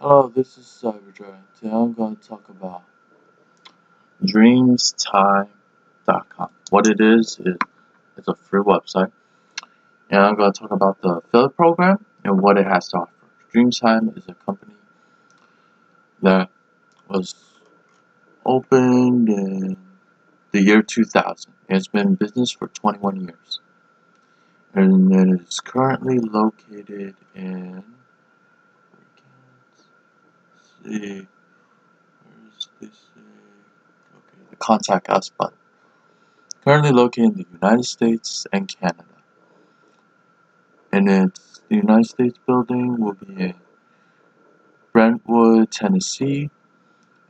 Hello, this is Cyberjoy. Today I'm going to talk about DreamsTime.com. What it is it's a free website, and I'm going to talk about the affiliate program and what it has to offer. Dreamtime is a company that was opened in the year 2000. It's been in business for 21 years, and it is currently located in. Let's see, where's this? Okay, the contact us button. Currently located in the United States and Canada. And the United States building will be in Brentwood, Tennessee,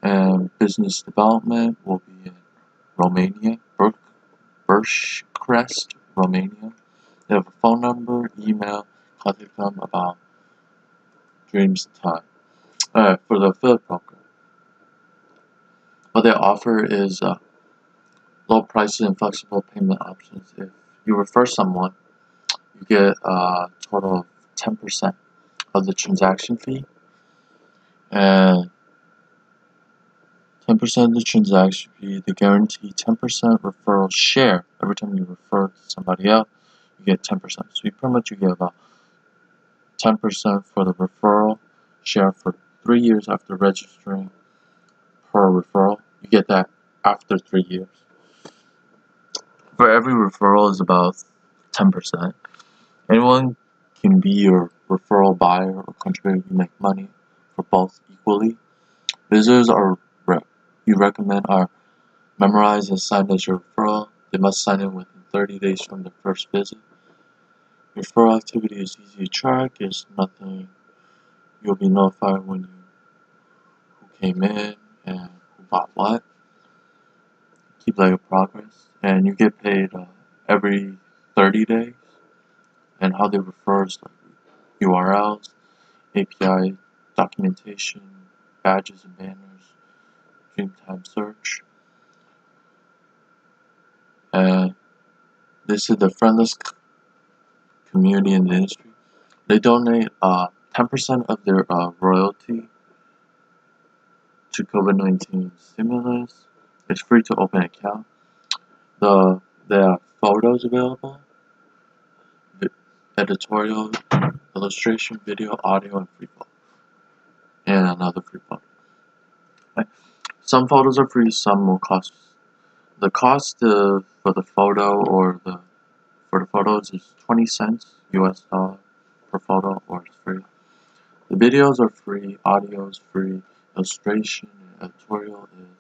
and business development will be in Romania, Bucharest, Romania. They have a phone number, email, contact them about Dreams Time. For the affiliate program, what they offer is low prices and flexible payment options. If you refer someone, you get a total of 10% of the transaction fee, and 10% of the transaction fee, they guarantee 10% referral share. Every time you refer somebody else, you get 10%. So you get about 10% for the referral share for 3 years after registering per referral. You get that after 3 years. For every referral is about 10%. Anyone can be your referral buyer or contributor. You make money for both equally. Visitors you recommend are memorized and signed as your referral. They must sign in within 30 days from their first visit. Referral activity is easy to track. There's nothing. You'll be notified when who came in and who bought what. Keep like a progress, and you get paid every 30 days. And how they refer is like URLs, API documentation, badges and banners, Dreamtime search, and this is the friendless community in the industry. They donate 10% of their royalty to COVID-19 stimulus. It's free to open an account. They have photos available, editorial, illustration, video, audio, and free photo, and another free photo. Right. Some photos are free, some will cost. The cost for the photo for the photos is 20 cents US dollar per photo, or it's free. The videos are free, audio is free, illustration and editorial is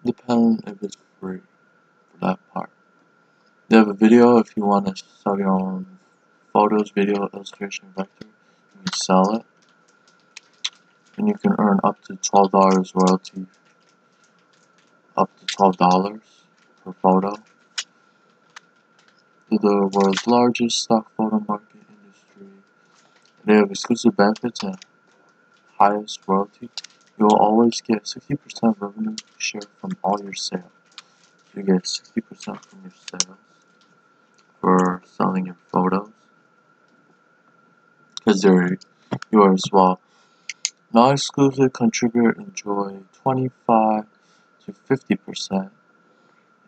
depend if it's free for that part. They have a video if you want to sell your own photos, video, illustration, vector. You can sell it, and you can earn up to $12 royalty, up to $12 per photo. They're the world's largest stock photo market industry. They have exclusive benefits and highest royalty. You will always get 60% revenue share from all your sales. You get 60% from your sales for selling your photos, because they're yours. While non-exclusive contributor enjoy 25 to 50%,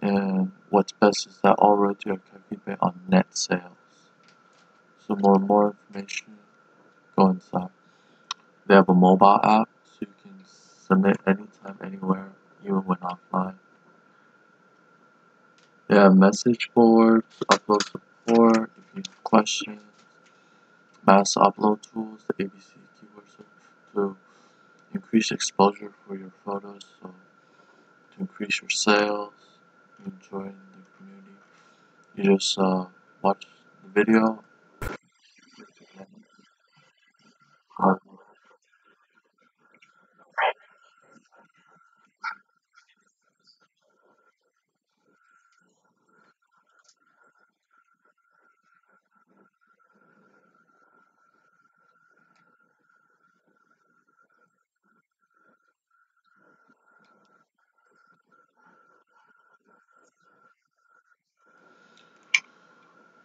and what's best is that all royalties are calculated on net sales. So more information, go inside. They have a mobile app, so you can submit anytime, anywhere, even when offline. They have message boards, upload support if you have questions, mass upload tools, the ABC keyword search to increase exposure for your photos, so to increase your sales, enjoy the community. You just watch the video. Uh,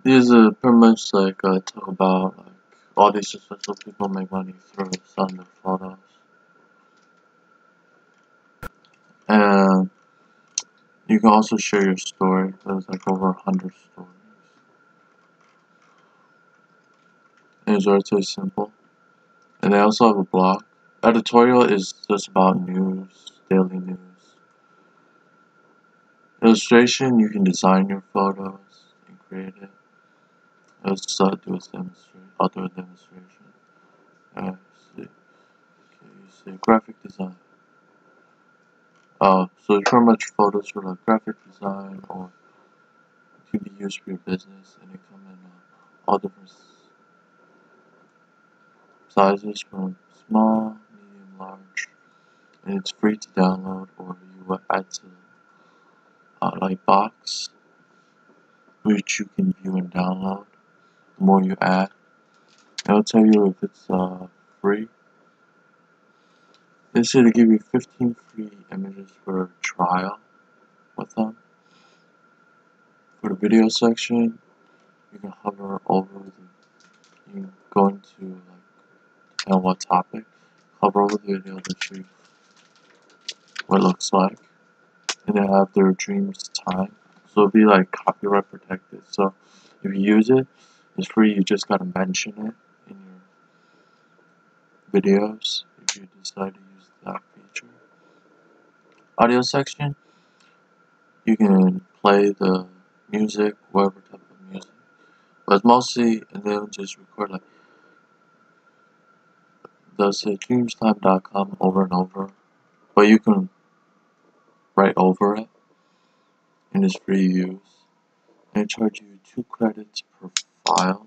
these are pretty much like talk about like All these successful people make money through selling their photos. And you can also share your story. There's like over 100 stories. And it's very simple. And they also have a blog. Editorial is just about news, daily news. Illustration, you can design your photos and create it. Let's do a demonstration, outdoor demonstration. See. Okay, you see graphic design. So it's pretty much photos for like graphic design, or it can be used for your business, and they come in all different sizes from small, medium, large, and it's free to download, or you add to like box, which you can view and download. The more you add, it'll tell you if it's free. They say to give you 15 free images for a trial with them. For the video section, you can hover over you can go into like depending on what topic, hover over the video to show what it looks like. And they have their dreams time. So it'll be like copyright protected. So if you use it, it's free, you just gotta mention it in your videos if you decide to use that feature. Audio section, you can play the music, whatever type of music. But it's mostly, and they'll just record like, they'll say dreamstime.com over and over. But you can write over it, and it's free use. And they charge you 2 credits per file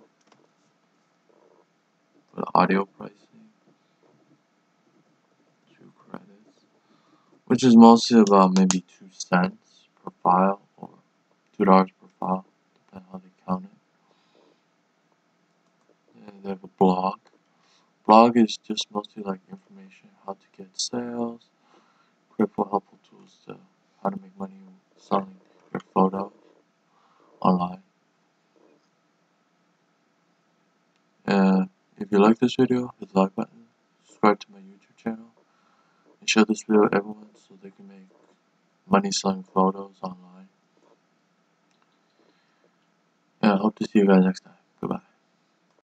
for the audio pricing. 2 credits. Which is mostly about maybe 2 cents per file, or $2 per file, depending on how they count it. And they have a blog. Blog is just mostly like information, how to get sales, critical helpful tools to how to make money selling your photos online. And if you like this video, hit the like button, subscribe to my YouTube channel, and share this video to everyone so they can make money selling photos online. And I hope to see you guys next time.